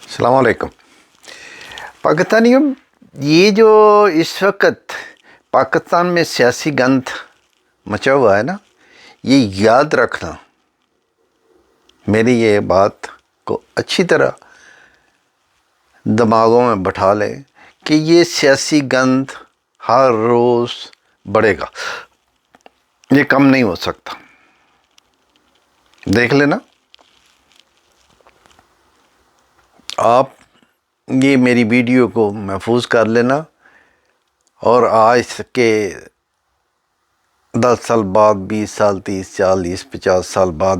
السلام علیکم پاکستانیوں، یہ جو اس وقت پاکستان میں سیاسی گند مچا ہوا ہے نا، یہ یاد رکھنا، میری یہ بات کو اچھی طرح دماغوں میں بٹھا لیں کہ یہ سیاسی گند ہر روز بڑھے گا، یہ کم نہیں ہو سکتا۔ دیکھ لینا، آپ یہ میری ویڈیو کو محفوظ کر لینا، اور آج کے 10 سال بعد، 20 سال، 30، 40، 50 سال بعد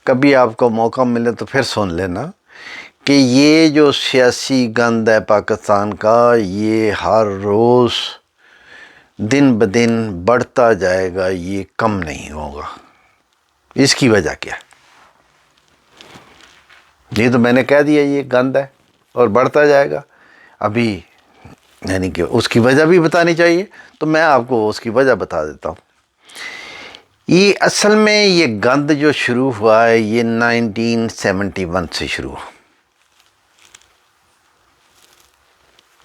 کبھی آپ کو موقع ملے تو پھر سن لینا کہ یہ جو سیاسی گند ہے پاکستان کا، یہ ہر روز دن بدن بڑھتا جائے گا، یہ کم نہیں ہوگا۔ اس کی وجہ کیا ہے؟ یہ تو میں نے کہہ دیا، یہ گند ہے اور بڑھتا جائے گا۔ ابھی یعنی کہ اس کی وجہ بھی بتانی چاہیے، تو میں آپ کو اس کی وجہ بتا دیتا ہوں۔ یہ اصل میں یہ گند جو شروع ہوا ہے، یہ 1971 سے شروع ہوا،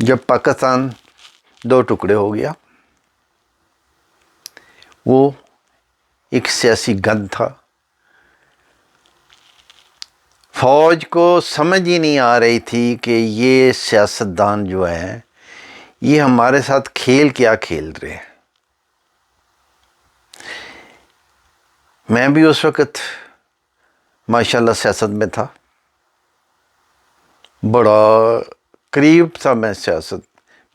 جب پاکستان دو ٹکڑے ہو گیا۔ وہ ایک سیاسی گند تھا، فوج کو سمجھ ہی نہیں آ رہی تھی کہ یہ سیاستدان جو ہیں یہ ہمارے ساتھ کھیل کیا کھیل رہے ہیں۔ میں بھی اس وقت ماشاءاللہ سیاست میں تھا، بڑا قریب تھا میں سیاست،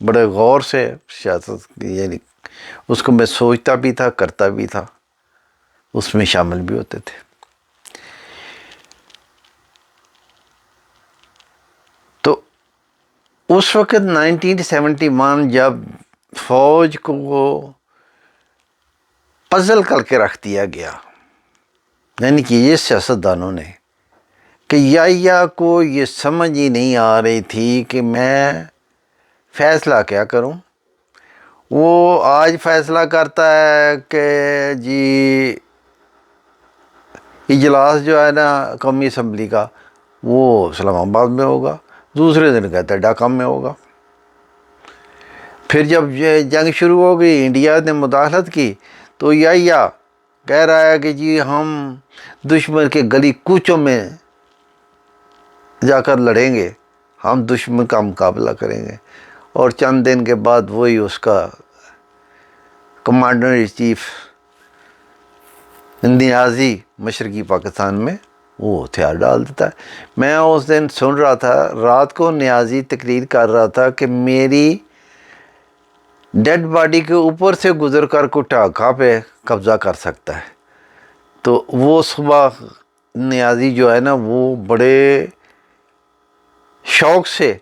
بڑے غور سے سیاست یعنی اس کو میں سوچتا بھی تھا، کرتا بھی تھا، اس میں شامل بھی ہوتے تھے۔ تو اس وقت 1971 جب فوج کو پزل کر کے رکھ دیا گیا، یعنی کہ یہ سیاستدانوں نے، کہ یا کو یہ سمجھ ہی نہیں آ رہی تھی کہ میں فیصلہ کیا کروں۔ وہ آج فیصلہ کرتا ہے کہ جی اجلاس جو ہے نا قومی اسمبلی کا، وہ اسلام آباد میں ہوگا، دوسرے دن کہتا ہے ڈھاکہ میں ہوگا۔ پھر جب یہ جنگ شروع ہو گئی، انڈیا نے مداخلت کی، تو یا کہہ رہا ہے کہ جی ہم دشمن کے گلی کوچوں میں جا کر لڑیں گے، ہم دشمن کا مقابلہ کریں گے۔ اور چند دن کے بعد وہی اس کا کمانڈر ان چیف نیازی مشرقی پاکستان میں وہ ہتھیار ڈال دیتا ہے۔ میں اس دن سن رہا تھا، رات کو نیازی تقریر کر رہا تھا کہ میری ڈیڈ باڈی کے اوپر سے گزر کر کو ڈھاکہ پہ قبضہ کر سکتا ہے۔ تو وہ صبح نیازی جو ہے نا، وہ بڑے شوق سے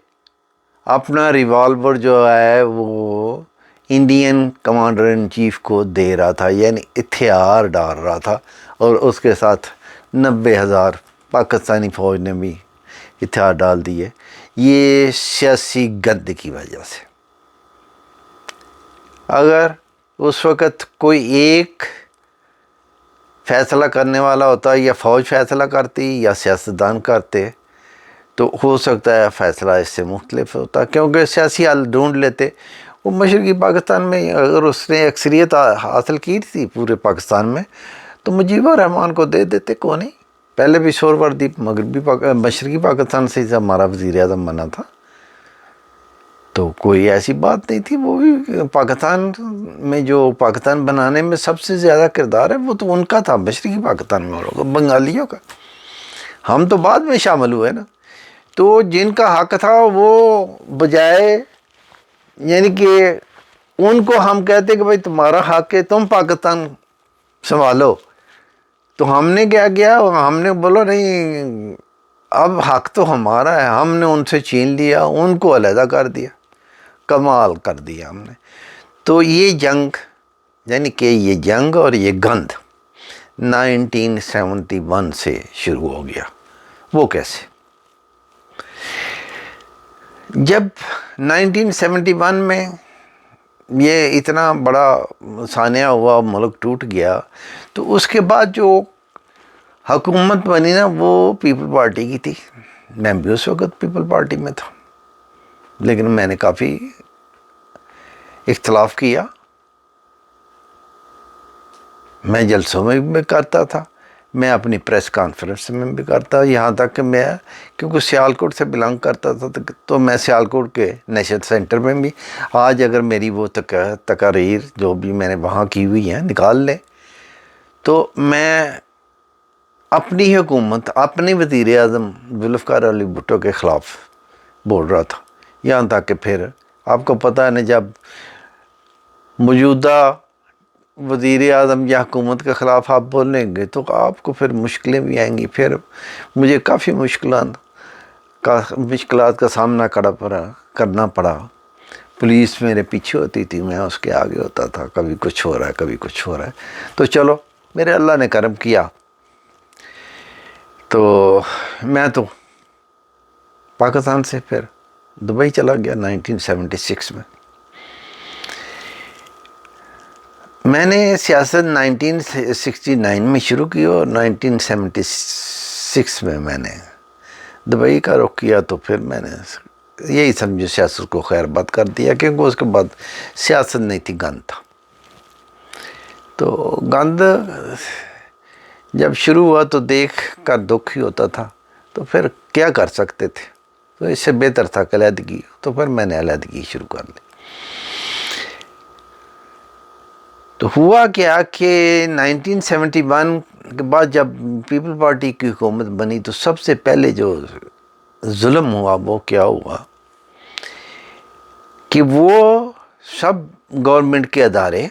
اپنا ریوالور جو ہے وہ انڈین کمانڈر ان چیف کو دے رہا تھا، یعنی ہتھیار ڈال رہا تھا، اور اس کے ساتھ 90,000 پاکستانی فوج نے بھی ہتھیار ڈال دیے، یہ سیاسی گند کی وجہ سے۔ اگر اس وقت کوئی ایک فیصلہ کرنے والا ہوتا، یا فوج فیصلہ کرتی یا سیاستدان کرتے، تو ہو سکتا ہے فیصلہ اس سے مختلف ہوتا، کیونکہ سیاسی حل ڈھونڈ لیتے۔ وہ مشرقی پاکستان میں اگر اس نے اکثریت حاصل کی تھی پورے پاکستان میں، تو مجیب الرحمان کو دے دیتے، کو نہیں۔ پہلے بھی سہروردی مشرقی پاکستان سے ہمارا وزیر اعظم بنا تھا، تو کوئی ایسی بات نہیں تھی۔ وہ بھی پاکستان میں جو پاکستان بنانے میں سب سے زیادہ کردار ہے، وہ تو ان کا تھا، مشرقی پاکستان میں اور بنگالیوں کا۔ ہم تو بعد میں شامل ہوئے نا۔ تو جن کا حق تھا، وہ بجائے یعنی کہ ان کو ہم کہتے کہ بھائی تمہارا حق ہے، تم پاکستان سنبھالو، تو ہم نے کیا کیا، ہم نے بولا نہیں، اب حق تو ہمارا ہے، ہم نے ان سے چھین لیا، ان کو علیحدہ کر دیا، کمال کر دیا ہم نے۔ تو یہ جنگ یعنی کہ یہ جنگ اور یہ گند 1971 سے شروع ہو گیا۔ وہ کیسے؟ جب 1971 میں یہ اتنا بڑا سانحہ ہوا، ملک ٹوٹ گیا، تو اس کے بعد جو حکومت بنی نا، وہ پیپل پارٹی کی تھی، میں بھی اس وقت پیپل پارٹی میں تھا، لیکن میں نے کافی اختلاف کیا. میں جلسوں میں بھی کرتا تھا، میں اپنی پریس کانفرنس میں بھی کرتا، یہاں تک کہ میں کیونکہ سیالکوٹ سے بلانگ کرتا تھا تو میں سیالکوٹ کے نیشنل سینٹر میں بھی، آج اگر میری وہ تقاریر جو بھی میں نے وہاں کی ہوئی ہیں نکال لیں تو میں اپنی حکومت، اپنے وزیر اعظم ذوالفقار علی بھٹو کے خلاف بول رہا تھا. یہاں تک کہ پھر آپ کو پتہ ہے نا، جب موجودہ وزیر اعظم یا حکومت کے خلاف آپ بولیں گے تو آپ کو پھر مشکلیں بھی آئیں گی. پھر مجھے کافی مشکلات کا سامنا کرنا پڑا. پولیس میرے پیچھے ہوتی تھی، میں اس کے آگے ہوتا تھا، کبھی کچھ ہو رہا ہے کبھی کچھ ہو رہا ہے. تو چلو میرے اللہ نے کرم کیا، تو میں تو پاکستان سے پھر دبئی چلا گیا 1976 میں. میں نے سیاست 1969 میں شروع کی اور 1976 میں نے دبئی کا رخ کیا. تو پھر میں نے یہی سمجھو سیاست کو خیر بات کر دیا، کیونکہ اس کے بعد سیاست نہیں تھی، گند تھا. تو گند جب شروع ہوا تو دیکھ کر دکھ ہی ہوتا تھا، تو پھر کیا کر سکتے تھے، تو اس سے بہتر تھا کہ علیحدگی. تو پھر میں نے علیحدگی شروع کر لی. تو ہوا کیا کہ 1971 کے بعد جب پیپل پارٹی کی حکومت بنی تو سب سے پہلے جو ظلم ہوا وہ کیا ہوا کہ وہ سب گورنمنٹ کے ادارے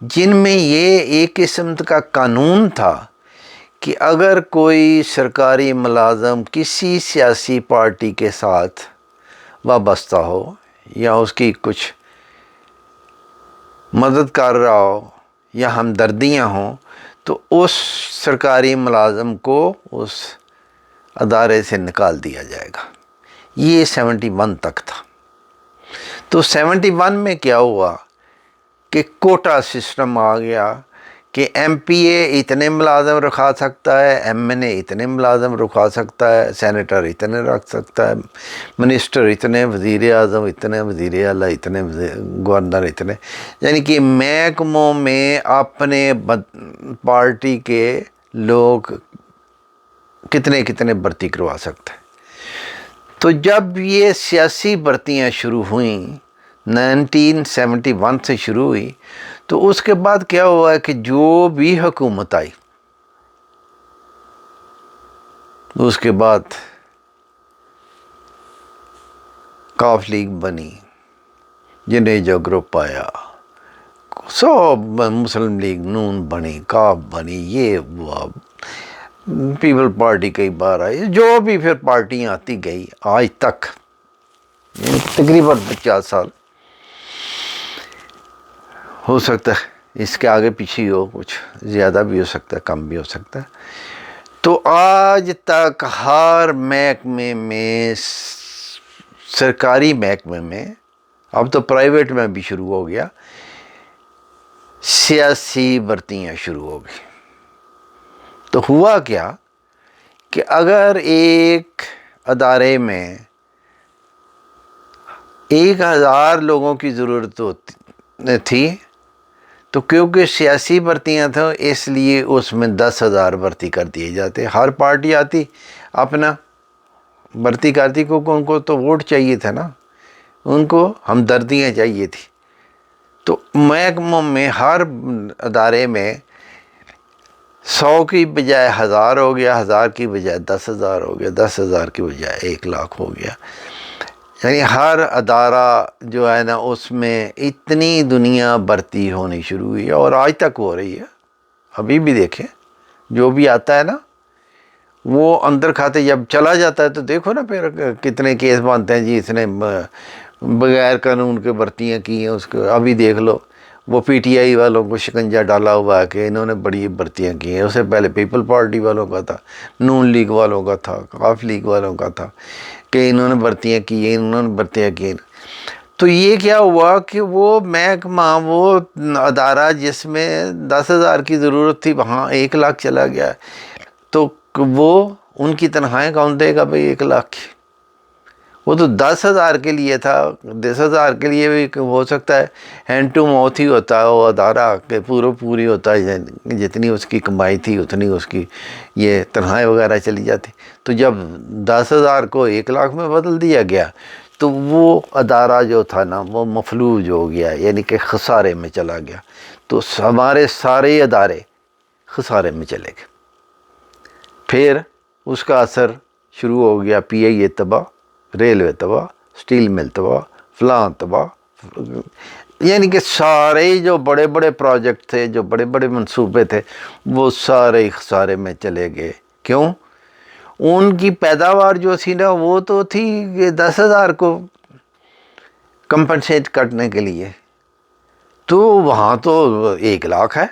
جن میں یہ ایک قسم کا قانون تھا کہ اگر کوئی سرکاری ملازم کسی سیاسی پارٹی کے ساتھ وابستہ ہو یا اس کی کچھ مدد کر رہا ہو یا ہمدردیاں ہوں تو اس سرکاری ملازم کو اس ادارے سے نکال دیا جائے گا. یہ 71 تک تھا. تو 71 میں کیا ہوا کہ کوٹا سسٹم آ گیا کہ ایم پی اے اتنے ملازم رکھا سکتا ہے، ایم این اے اتنے ملازم رکھا سکتا ہے، سینیٹر اتنے رکھ سکتا ہے، منسٹر اتنے، وزیر اعظم اتنے، وزیر اعلیٰ اتنے، گورنر اتنے. یعنی کہ محکموں میں اپنے پارٹی کے لوگ کتنے کتنے بھرتی کروا سکتے ہیں. تو جب یہ سیاسی بھرتیاں شروع ہوئیں 1971 سے شروع ہوئی، تو اس کے بعد کیا ہوا کہ جو بھی حکومت آئی اس کے بعد کاف لیگ بنی، جنیجا گروپ آیا، سب مسلم لیگ نون بنی، کاف بنی، یہ ہوا، پیپل پارٹی کئی بار آئی، جو بھی پھر پارٹیاں آتی گئی آج تک تقریباً 50 سال. ہو سکتا ہے اس کے آگے پیچھے ہو، کچھ زیادہ بھی ہو سکتا ہے کم بھی ہو سکتا ہے. تو آج تک ہر محکمے میں، سرکاری محکمے میں، اب تو پرائیویٹ میں بھی شروع ہو گیا، سیاسی بھرتیاں شروع ہو گئی. تو ہوا کیا کہ اگر ایک ادارے میں 1000 لوگوں کی ضرورت تھی تو کیونکہ سیاسی بھرتیاں تھیں اس لیے اس میں 10,000 بھرتی کر دیے جاتے. ہر پارٹی آتی اپنا بھرتی کرتی، کیونکہ ان کو تو ووٹ چاہیے تھا نا، ان کو ہمدردیاں چاہیے تھی. تو محکموں میں ہر ادارے میں 100 کی بجائے 1000 ہو گیا، 1000 کی بجائے 10,000 ہو گیا، 10,000 کی بجائے 1,00,000 ہو گیا. یعنی ہر ادارہ جو ہے نا اس میں اتنی دنیا بھرتی ہونی شروع ہوئی ہے، اور آج تک ہو رہی ہے. ابھی بھی دیکھیں جو بھی آتا ہے نا وہ اندر کھاتے جب چلا جاتا ہے تو دیکھو نا پھر کتنے کیس بنتے ہیں، جی اس نے بغیر قانون کے بھرتیاں کی ہیں. اس کو ابھی دیکھ لو، وہ پی ٹی آئی والوں کو شکنجہ ڈالا ہوا ہے کہ انہوں نے بڑی بھرتیاں کی ہیں. اس سے پہلے پیپل پارٹی والوں کا تھا، نون لیگ والوں کا تھا، کاف لیگ والوں کا تھا کہ انہوں نے بھرتیاں کی ہیں، انہوں نے بھرتیاں کی ہیں. تو یہ کیا ہوا کہ وہ محکمہ، وہ ادارہ جس میں 10,000 کی ضرورت تھی وہاں 1,00,000 چلا گیا. تو وہ ان کی تنخواہیں کون دے گا بھائی 1 لاکھ کی؟ وہ تو 10,000 کے لیے تھا. 10,000 کے لیے بھی ہو سکتا ہے ہینڈ ٹو ماؤتھ ہی ہوتا ہے وہ ادارہ کہ پوری ہوتا ہے، جتنی اس کی کمائی تھی اتنی اس کی یہ تنخواہیں وغیرہ چلی جاتی. تو جب 10,000 کو 1 لاکھ میں بدل دیا گیا تو وہ ادارہ جو تھا نا وہ مفلوج ہو گیا، یعنی کہ خسارے میں چلا گیا. تو ہمارے سارے ادارے خسارے میں چلے گئے. پھر اس کا اثر شروع ہو گیا، پی آئی اے تباہ، ریلوے تباہ، اسٹیل مل تباہ، فلاں تباہ، یعنی کہ سارے جو بڑے بڑے پروجیکٹ تھے، جو بڑے بڑے منصوبے تھے، وہ سارے خسارے میں چلے گئے. کیوں؟ ان کی پیداوار جو تھی نا وہ تو تھی 10,000 کو کمپنسیٹ کرنے کے لیے، تو وہاں تو 1 لاکھ ہے،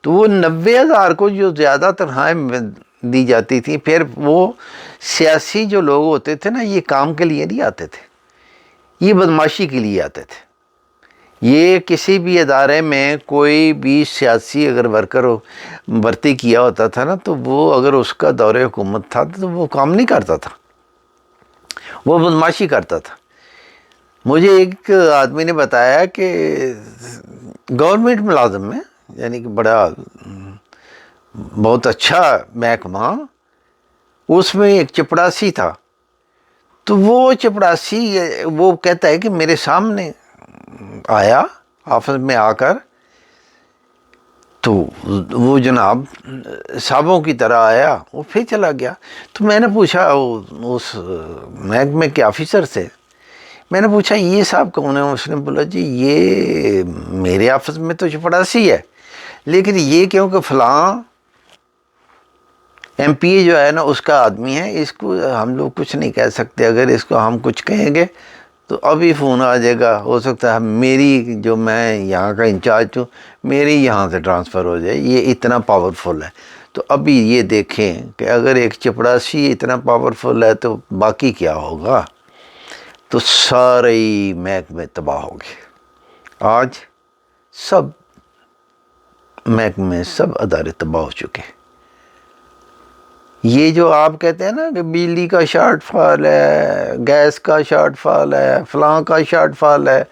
تو وہ 90,000 کو جو زیادہ تنخواہیں دی جاتی تھی. پھر وہ سیاسی جو لوگ ہوتے تھے نا، یہ کام کے لیے نہیں آتے تھے، یہ بدماشی کے لیے آتے تھے. یہ کسی بھی ادارے میں کوئی بھی سیاسی اگر ورکر بھرتی کیا ہوتا تھا نا، تو وہ اگر اس کا دور حکومت تھا تو وہ کام نہیں کرتا تھا، وہ بدماشی کرتا تھا. مجھے ایک آدمی نے بتایا کہ گورنمنٹ ملازم میں، یعنی کہ بہت اچھا محکمہ، اس میں ایک چپڑاسی تھا. تو وہ چپڑاسی وہ کہتا ہے کہ میرے سامنے آیا آفس میں آ کر، تو وہ جناب صاحبوں کی طرح آیا، وہ پھر چلا گیا. تو میں نے پوچھا اس محکمے کے آفیسر سے، میں نے پوچھا یہ صاحب کون ہے؟ اس نے بولا جی یہ میرے آفس میں تو چپڑاسی ہے، لیکن یہ کیونکہ فلاں ایم پی اے جو ہے نا اس کا آدمی ہے، اس کو ہم لوگ کچھ نہیں کہہ سکتے. اگر اس کو ہم کچھ کہیں گے تو ابھی فون آ جائے گا، ہو سکتا ہے میری جو میں یہاں کا انچارج ہوں میری یہاں سے ٹرانسفر ہو جائے، یہ اتنا پاورفل ہے. تو ابھی یہ دیکھیں کہ اگر ایک چپڑاسی اتنا پاورفل ہے تو باقی کیا ہوگا. تو سارے محکمے تباہ ہو گئے. آج سب محکمے، سب ادارے تباہ ہو چکے. یہ جو آپ کہتے ہیں نا کہ بجلی کا شارٹ فال ہے، گیس کا شارٹ فال ہے، فلاں کا شارٹ فال ہے،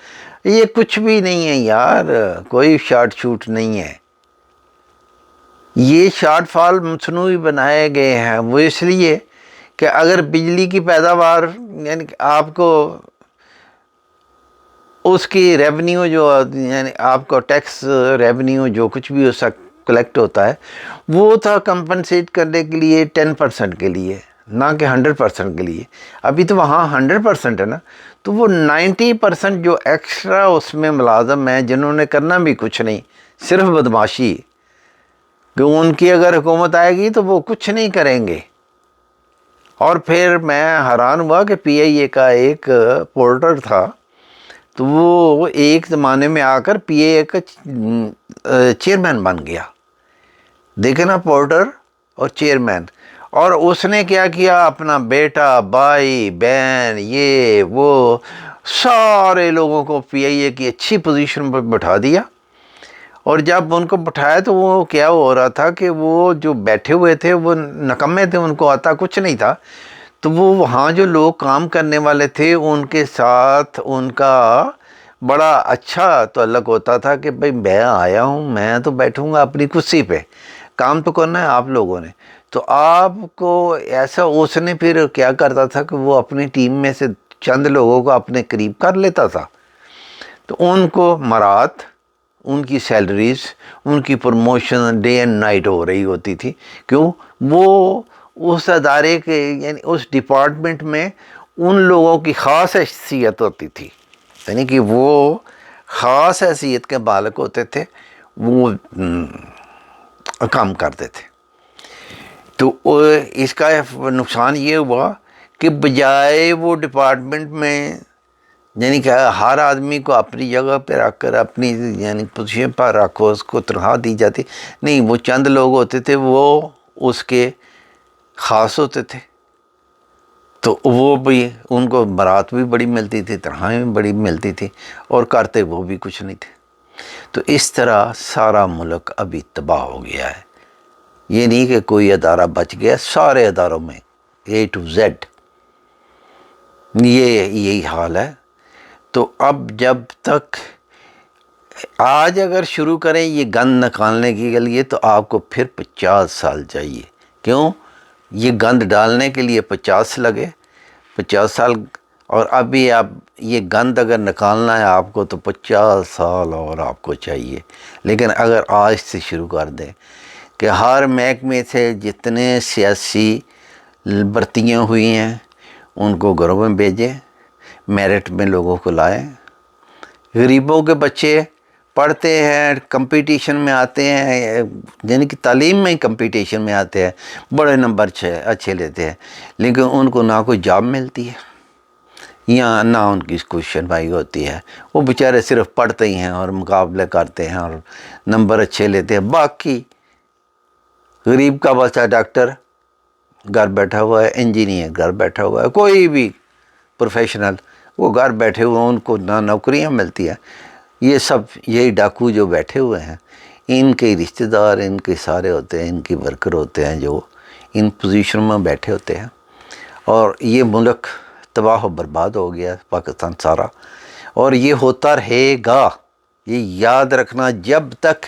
یہ کچھ بھی نہیں ہے یار، کوئی شارٹ شوٹ نہیں ہے. یہ شارٹ فال مصنوعی بنائے گئے ہیں، وہ اس لیے کہ اگر بجلی کی پیداوار، یعنی کہ آپ کو اس کی ریونیو جو، یعنی آپ کو ٹیکس ریونیو جو کچھ بھی اس کلیکٹ ہوتا ہے، وہ تھا کمپنسیٹ کرنے کے لیے 10% کے لیے، نہ کہ 100% کے لیے. ابھی تو وہاں 100% ہے نا، تو وہ 90% جو ایکسٹرا اس میں ملازم ہیں جنہوں نے کرنا بھی کچھ نہیں، صرف بدماشی، کہ ان کی اگر حکومت آئے گی تو وہ کچھ نہیں کریں گے. اور پھر میں حیران ہوا کہ پی آئی اے کا ایک پورٹر تھا، تو وہ ایک زمانے میں آ کر پی اے کا چیئرمین بن گیا. دیکھیں نا، پورٹر اور چیئرمین. اور اس نے کیا کیا، اپنا بیٹا، بھائی، بہن، یہ وہ سارے لوگوں کو پی آئی اے کی اچھی پوزیشن پر بٹھا دیا. اور جب ان کو بٹھایا تو وہ کیا ہو رہا تھا کہ وہ جو بیٹھے ہوئے تھے وہ نکمے تھے، ان کو آتا کچھ نہیں تھا. تو وہ وہاں جو لوگ کام کرنے والے تھے ان کے ساتھ ان کا بڑا اچھا تعلق ہوتا تھا کہ بھئی میں آیا ہوں، میں تو بیٹھوں گا اپنی کرسی پہ، کام تو کرنا ہے آپ لوگوں نے. تو آپ کو ایسا، اس نے پھر کیا کرتا تھا کہ وہ اپنی ٹیم میں سے چند لوگوں کو اپنے قریب کر لیتا تھا، تو ان کو مراد، ان کی سیلریز، ان کی پروموشن ڈے اینڈ نائٹ ہو رہی ہوتی تھی. کیوں؟ وہ اس ادارے کے، یعنی اس ڈپارٹمنٹ میں ان لوگوں کی خاص حیثیت ہوتی تھی، یعنی کہ وہ خاص حیثیت کے بالک ہوتے تھے، وہ کام کرتے تھے. تو اس کا نقصان یہ ہوا کہ بجائے وہ ڈپارٹمنٹ میں، یعنی کہ ہر آدمی کو اپنی جگہ پہ رکھ کر اپنی یعنی پوزیشن پر رکھو، اس کو تنخواہ دی جاتی نہیں، وہ چند لوگ ہوتے تھے وہ اس کے خاص ہوتے تھے. تو وہ بھی، ان کو برات بھی بڑی ملتی تھی، تنخواہیں بھی بڑی ملتی تھی، اور کرتے وہ بھی کچھ نہیں تھے. تو اس طرح سارا ملک ابھی تباہ ہو گیا ہے. یہ نہیں کہ کوئی ادارہ بچ گیا، سارے اداروں میں A to Z یہی حال ہے۔ تو اب جب تک آج اگر شروع کریں یہ گند نکالنے کے لیے تو آپ کو پھر 50 سال چاہیے۔ کیوں؟ یہ گند ڈالنے کے لیے 50 لگے، 50 سال، اور ابھی آپ یہ گند اگر نکالنا ہے آپ کو تو 50 سال اور آپ کو چاہیے۔ لیکن اگر آج سے شروع کر دیں کہ ہر محکمے سے جتنے سیاسی بھرتیاں ہوئی ہیں ان کو گھروں میں بھیجیں، میرٹ میں لوگوں کو لائیں۔ غریبوں کے بچے پڑھتے ہیں، کمپٹیشن میں آتے ہیں، یعنی کہ تعلیم میں ہی کمپٹیشن میں آتے ہیں، بڑے نمبر اچھے لیتے ہیں، لیکن ان کو نہ کوئی جاب ملتی ہے یا نہ ان کی کوئی سنوائی ہوتی ہے۔ وہ بیچارے صرف پڑھتے ہی ہیں اور مقابلے کرتے ہیں اور نمبر اچھے لیتے ہیں۔ باقی غریب کا بچہ ڈاکٹر گھر بیٹھا ہوا ہے، انجینئر گھر بیٹھا ہوا ہے، کوئی بھی پروفیشنل وہ گھر بیٹھے ہوئے ہیں، ان کو نہ نوکریاں ملتی ہیں۔ یہ سب یہی ڈاکو جو بیٹھے ہوئے ہیں، ان کے رشتہ دار ان کے سارے ہوتے ہیں، ان کے ورکر ہوتے ہیں جو ان پوزیشن میں بیٹھے ہوتے ہیں، اور یہ ملک تباہ و برباد ہو گیا پاکستان سارا، اور یہ ہوتا رہے گا۔ یہ یاد رکھنا، جب تک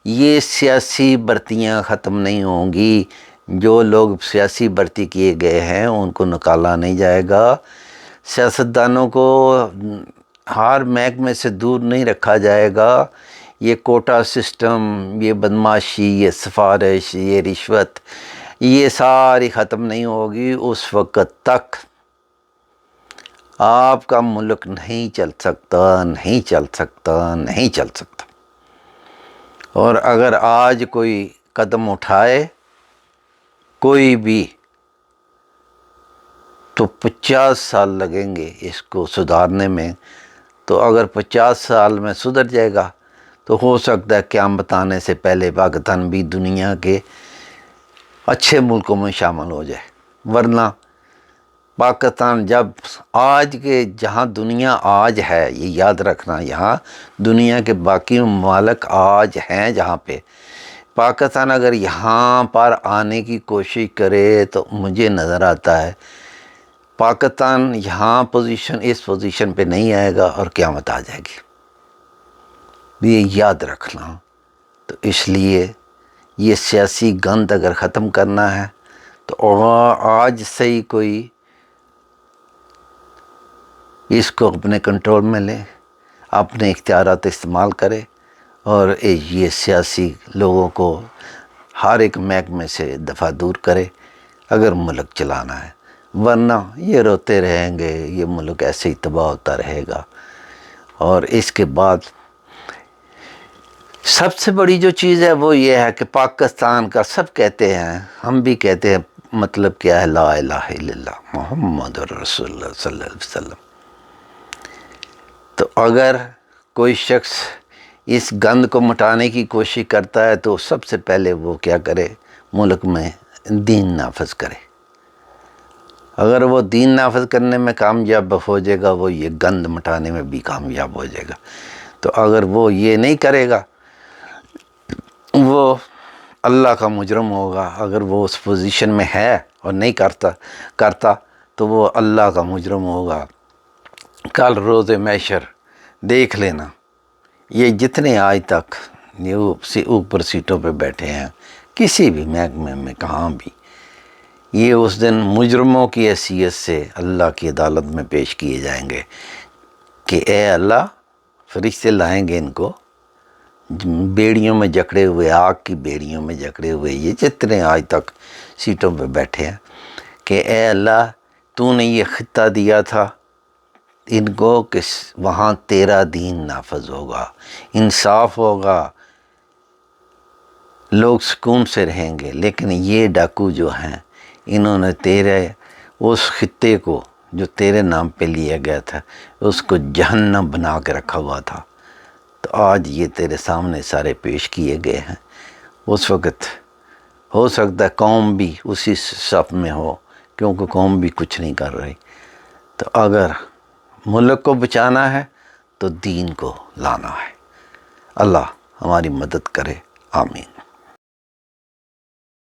یہ سیاسی بھرتیاں ختم نہیں ہوں گی، جو لوگ سیاسی بھرتی کیے گئے ہیں ان کو نکالا نہیں جائے گا، سیاستدانوں کو ہر محکمے سے دور نہیں رکھا جائے گا، یہ کوٹا سسٹم، یہ بدماشی، یہ سفارش، یہ رشوت، یہ ساری ختم نہیں ہوگی، اس وقت تک آپ کا ملک نہیں چل سکتا، نہیں چل سکتا، نہیں چل سکتا۔ اور اگر آج کوئی قدم اٹھائے کوئی بھی تو 50 سال لگیں گے اس کو سدھارنے میں۔ تو اگر 50 سال میں سدھر جائے گا تو ہو سکتا ہے قیامت آنے سے پہلے پاکستان بھی دنیا کے اچھے ملکوں میں شامل ہو جائے۔ ورنہ پاکستان جب آج کے جہاں دنیا آج ہے، یہ یاد رکھنا، یہاں دنیا کے باقی ممالک آج ہیں جہاں پہ، پاکستان اگر یہاں پر آنے کی کوشش کرے تو مجھے نظر آتا ہے پاکستان یہاں اس پوزیشن پہ نہیں آئے گا اور قیامت آ جائے گی۔ یہ یاد رکھنا۔ تو اس لیے یہ سیاسی گند اگر ختم کرنا ہے تو آج سے ہی کوئی اس کو اپنے کنٹرول میں لے، اپنے اختیارات استعمال کرے، اور یہ سیاسی لوگوں کو ہر ایک محکمے سے دفعہ دور کرے اگر ملک چلانا ہے۔ ورنہ یہ روتے رہیں گے، یہ ملک ایسے ہی تباہ ہوتا رہے گا۔ اور اس کے بعد سب سے بڑی جو چیز ہے وہ یہ ہے کہ پاکستان کا سب کہتے ہیں، ہم بھی کہتے ہیں، مطلب کیا ہے؟ لا الہ الا اللہ محمد رسول اللہ صلی اللہ علیہ وسلم۔ تو اگر کوئی شخص اس گند کو مٹانے کی کوشش کرتا ہے تو سب سے پہلے وہ کیا کرے؟ ملک میں دین نافذ کرے۔ اگر وہ دین نافذ کرنے میں کامیاب ہو جائے گا، وہ یہ گند مٹانے میں بھی کامیاب ہو جائے گا۔ تو اگر وہ یہ نہیں کرے گا وہ اللہ کا مجرم ہوگا۔ اگر وہ اس پوزیشن میں ہے اور نہیں کرتا تو وہ اللہ کا مجرم ہوگا۔ کل روز محشر دیکھ لینا، یہ جتنے آج تک اوپر سیٹوں پہ بیٹھے ہیں کسی بھی محکمے میں کہاں بھی، یہ اس دن مجرموں کی حیثیت سے اللہ کی عدالت میں پیش کیے جائیں گے کہ اے اللہ، فرشتے لائیں گے ان کو بیڑیوں میں جکڑے ہوئے، آگ کی بیڑیوں میں جکڑے ہوئے، یہ جتنے آج تک سیٹوں پہ بیٹھے ہیں، کہ اے اللہ تو نے یہ خطہ دیا تھا ان کو کہ وہاں تیرا دین نافذ ہوگا، انصاف ہوگا، لوگ سکون سے رہیں گے، لیکن یہ ڈاکو جو ہیں انہوں نے تیرے اس خطے کو جو تیرے نام پہ لیا گیا تھا اس کو جہنم بنا کے رکھا ہوا تھا۔ تو آج یہ تیرے سامنے سارے پیش کیے گئے ہیں۔ اس وقت ہو سکتا ہے قوم بھی اسی صف میں ہو، کیونکہ قوم بھی کچھ نہیں کر رہی۔ تو اگر ملک کو بچانا ہے تو دین کو لانا ہے۔ اللہ ہماری مدد کرے، آمین۔